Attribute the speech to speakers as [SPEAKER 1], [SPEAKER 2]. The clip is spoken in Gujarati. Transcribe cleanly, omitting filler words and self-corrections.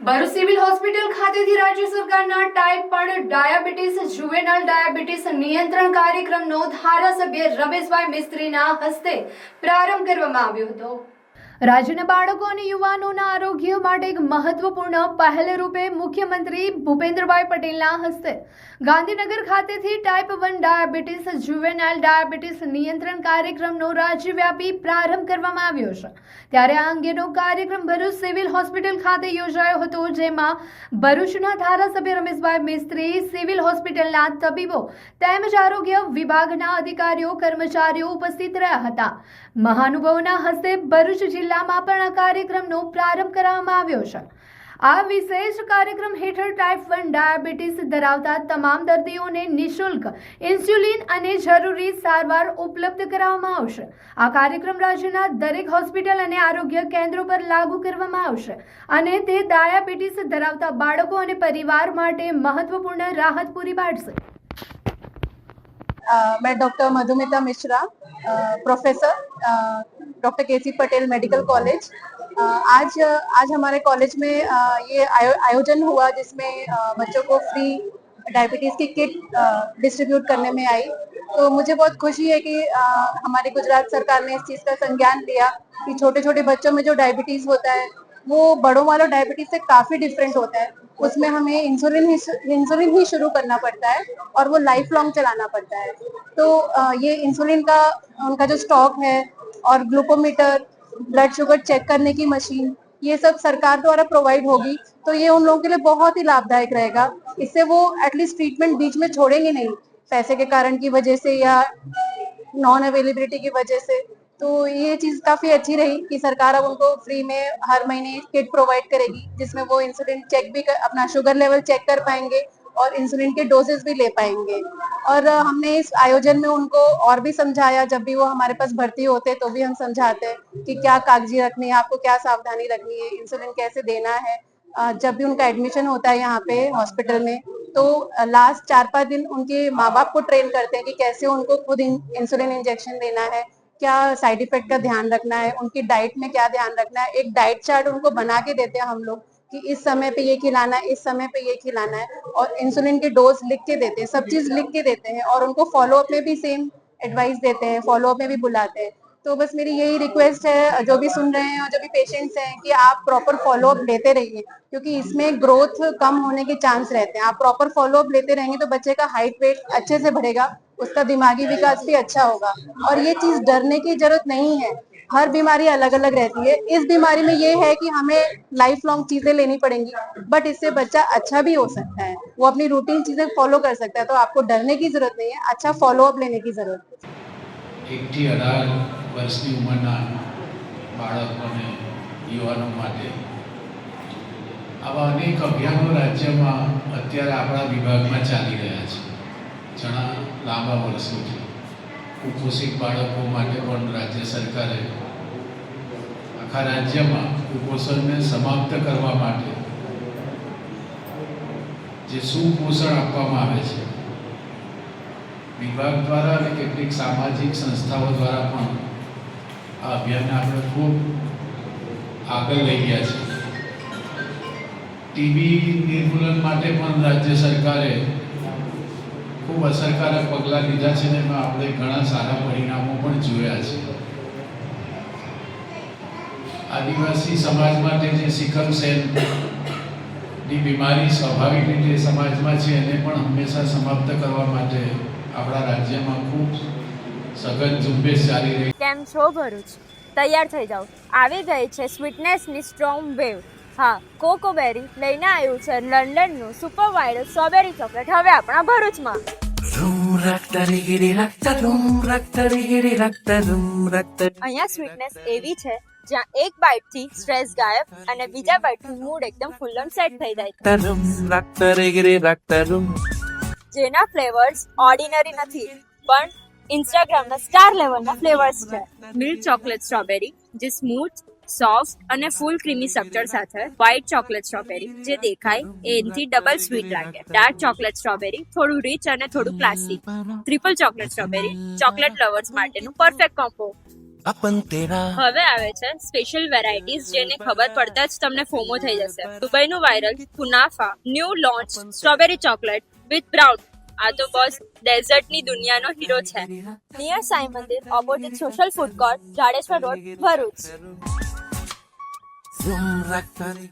[SPEAKER 1] ભરૂચ સિવિલ હોસ્પિટલ ખાતેથી રાજ્ય સરકારના ટાઈપ 1 ડાયાબિટીસ જુવેનાઇલ ડાયાબિટીસ નિયંત્રણ કાર્યક્રમનો ધારાસભ્ય રમેશભાઈ મિસ્ત્રીના હસ્તે પ્રારંભ કરવામાં આવ્યો હતો। રાજ્યના બાળકો અને યુવાનોના આરોગ્ય માટે એક મહત્વપૂર્ણ પહેલ રૂપે મુખ્યમંત્રી ભૂપેન્દ્રભાઈ પટેલના હસ્તે ગાંધીનગર ખાતેથી ટાઈપ 1 ડાયાબિટીસ જુવેનાઇલ ડાયાબિટીસ નિયંત્રણ કાર્યક્રમનો રાજ્યવ્યાપી પ્રારંભ કરવામાં આવ્યો છે। ત્યારે આ અંગેનો કાર્યક્રમ ભરૂચ સિવિલ હોસ્પિટલ ખાતે યોજાયો હતો, જેમાં ભરૂચના ધારાસભ્ય રમેશભાઈ મિસ્ત્રી, સિવિલ હોસ્પિટલના તબીબો તેમજ આરોગ્ય વિભાગના અધિકારીઓ કર્મચારીઓ ઉપસ્થિત રહ્યા હતા। મહાનુભાવોના હસ્તે ભરૂચ જિલ્લામાં પણ આ કાર્યક્રમનો પ્રારંભ કરવામાં આવ્યો છે। આ વિશેષ કાર્યક્રમ હેઠળ ટાઈપ 1 ડાયાબિટીસ ધરાવતા તમામ દર્દીઓને નિઃશુલ્ક ઇન્સ્યુલિન અને જરૂરી સારવાર ઉપલબ્ધ કરાવવામાં આવશે। આ કાર્યક્રમ રાજ્યના દરેક હોસ્પિટલ અને આરોગ્ય કેન્દ્રો પર લાગુ કરવામાં આવશે અને તે ડાયાબિટીસ ધરાવતા બાળકો અને પરિવાર માટે મહત્વપૂર્ણ રાહત પૂરી પાડશે।
[SPEAKER 2] मैं doctor Madhumita Mishra, professor doctor KC Patel medical college. आज हमारे कॉलेज में ये आयोजन हुआ जिसमें बच्चों को फ्री डायबिटीज़ की किट डिस्ट्रीब्यूट करने में आई। तो मुझे बहुत खुशी है कि हमारी गुजरात सरकार ने इस चीज़ का संज्ञान लिया कि छोटे छोटे बच्चों में जो डायबिटीज़ होता है वो बड़ों वालों डायबिटीज़ से काफ़ी डिफरेंट होता है। उसमें हमें इंसुलिन ही शुरू करना पड़ता है और वो लाइफ लॉन्ग चलाना पड़ता है। तो ये इंसुलिन का उनका जो स्टॉक है और ग्लूकोमीटर, ब्लड शुगर चेक करने की मशीन, ये सब सरकार द्वारा प्रोवाइड होगी तो ये उन लोगों के लिए बहुत ही लाभदायक रहेगा। इससे वो एटलीस्ट ट्रीटमेंट बीच में छोड़ेंगे नहीं, पैसे के कारण की वजह से या नॉन अवेलेबिलिटी की वजह से। तो ये चीज़ काफ़ी अच्छी रही कि सरकार अब उनको फ्री में हर महीने किट प्रोवाइड करेगी जिसमें वो इंसुलिन चेक भी अपना शुगर लेवल चेक कर पाएंगे और इंसुलिन के डोजेस भी ले पाएंगे। और हमने इस आयोजन में उनको और भी समझाया, जब भी वो हमारे पास भर्ती होते हैं तो भी हम समझाते हैं कि क्या कागजी रखनी है, आपको क्या सावधानी रखनी है, इंसुलिन कैसे देना है। जब भी उनका एडमिशन होता है यहाँ पे हॉस्पिटल में तो लास्ट 4-5 दिन उनके माँ बाप को ट्रेन करते हैं कि कैसे उनको खुद इंसुलिन इंजेक्शन देना है, क्या साइड इफेक्ट का ध्यान रखना है, उनकी डाइट में क्या ध्यान रखना है। एक डाइट चार्ट उनको बना के देते हैं हम लोग कि इस समय पे ये खिलाना है, इस समय पे ये खिलाना है, और इंसुलिन के डोज लिख के देते हैं, सब चीज लिख के देते हैं और उनको फॉलो अप में भी सेम एडवाइस देते हैं, फॉलो अप में भी बुलाते हैं। तो बस मेरी यही रिक्वेस्ट है जो भी सुन रहे हैं और जो भी पेशेंट्स हैं कि आप प्रॉपर फॉलो अप लेते रहिए, क्योंकि इसमें ग्रोथ कम होने के चांस रहते हैं। आप प्रॉपर फॉलो अप लेते रहेंगे तो बच्चे का हाइट वेट अच्छे से बढ़ेगा, उसका दिमागी विकास भी अच्छा होगा। और ये चीज डरने की जरूरत नहीं है, हर बीमारी अलग अलग रहती है। इस बीमारी में ये है कि हमें लाइफ लॉन्ग चीजें लेनी पड़ेंगी, बट इससे बच्चा अच्छा भी हो सकता है, वो अपनी रूटीन चीजें फॉलो कर सकता है। तो आपको डरने की जरूरत नहीं है, अच्छा फॉलो अप लेने की जरूरत है।
[SPEAKER 3] 1 થી 18 વર્ષની ઉંમરના બાળકોને યુવાનો માટે આવા અનેક અભિયાનો રાજ્યમાં અત્યારે આપણા વિભાગમાં ચાલી રહ્યા છે ઘણા લાંબા વર્ષોથી। કુપોષિત બાળકો માટે પણ રાજ્ય સરકારે આખા રાજ્યમાં કુપોષણને સમાપ્ત કરવા માટે જે સુપોષણ આપવામાં આવે છે વિભાગ દ્વારા અને કેટલીક સામાજિક સંસ્થાઓ દ્વારા પણ આ અભિયાનને આપણે ખૂબ આગળ લઈ ગયા છે। ટીબી નિર્મૂલન માટે પણ રાજ્ય સરકારે ખૂબ અસરકારક પગલાં લીધા છે અને એમાં આપણે ઘણા સારા પરિણામો પણ જોયા છે। આદિવાસી સમાજ માટે જે સિકલ સેલની બીમારી સ્વાભાવિક રીતે સમાજમાં છે એને પણ હંમેશા સમાપ્ત કરવા માટે આપણા રાજ્યમાં ખૂબ સઘન ઝુંબેશ ચાલી રહી।
[SPEAKER 4] કેમ છો ભરૂચ? તૈયાર થઈ જાઓ, આવી ગઈ છે સ્વીટનેસની સ્ટ્રોંગ વેવ। હા, કોકોબેરી લઈને આવ્યું છે લંડનનું સુપર વાઇલ્ડ સ્ટ્રોબેરી ચોકલેટ હવે આપણા ભરૂચમાં। અહીંયા સ્વીટનેસ એવી છે જ્યાં એક બાઇટથી સ્ટ્રેસ ગાયબ અને બીજા બાઇટથી મૂડ એકદમ ફૂલ ઓન સેટ થઈ જાય, જેના ફ્લેવર્સ ઓર્ડિનરી નથી પણ ઇન્સ્ટાગ્રામના સ્ટાર લેવલના ફ્લેવર્સ છે। મિલ્ક ચોકલેટ સ્ટ્રોબેરી જે સ્મૂથ, સોફ્ટ અને ફૂલ ક્રીમી સ્ટ્રક્ચર સાથે, વ્હાઇટ ચોકલેટ સ્ટ્રોબેરી જે દેખાય એનાથી ડબલ સ્વીટ લાગે, ડાર્ક ચોકલેટ સ્ટ્રોબેરી થોડું રીચ અને થોડું classy, triple chocolate strawberry chocolate lovers માટેનું પરફેક્ટ કોમ્બો।
[SPEAKER 5] अपन तेरा
[SPEAKER 4] હવે આવે છે સ્પેશિયલ વેરાયટીઝ જેને ખબર પડતા જ તમને ફોમો થઈ જશે. દુબઈનું viral kunafa new launch strawberry chocolate with brown. આ તો બોસ ડેઝર્ટની દુનિયાનો હીરો છે. નિયર સાઈ મંદિર opposite social food court Jadeshwar road Bharuch.